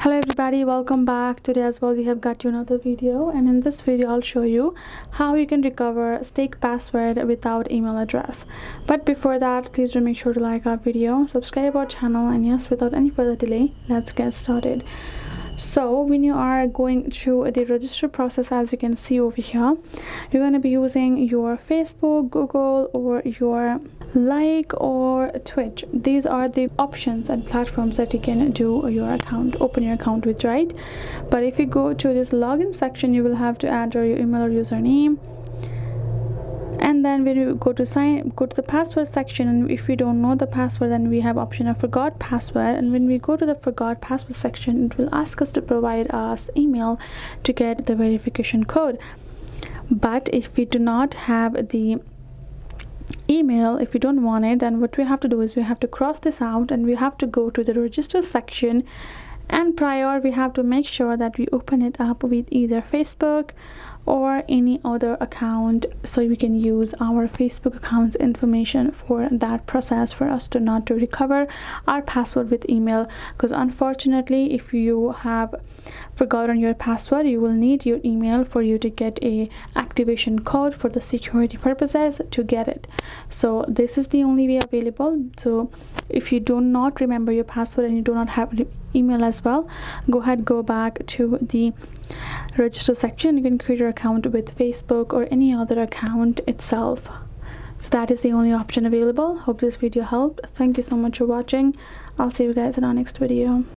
Hello everybody, welcome back. Today as well we have got you another video, and in this video I'll show you how you can recover stake password without email address. But before that, please do make sure to like our video, subscribe our channel, and yes, without any further delay, let's get started. So when you are going through the register process, as you can see over here, you're going to be using your Facebook, Google, or your Like or Twitch. These are the options and platforms that you can do your account, open your account with, right? But if you go to this login section, you will have to enter your email or username. And then when you go to the password section, and if you don't know the password, then we have option of forgot password. And when we go to the forgot password section, it will ask us to provide us email to get the verification code. But if we do not have the email, if you don't want it, then what we have to do is we have to cross this out and we have to go to the register section. And prior, we have to make sure that we open it up with either Facebook or any other account, so we can use our Facebook account's information for that process, for us to not to recover our password with email. Because unfortunately, if you have forgotten your password, you will need your email for you to get a activation code for the security purposes to get it. So this is the only way available. So if you do not remember your password and you do not have email as well, go back to the register section. You can create your account with Facebook or any other account itself. So that is the only option available. Hope this video helped. Thank you so much for watching. I'll see you guys in our next video.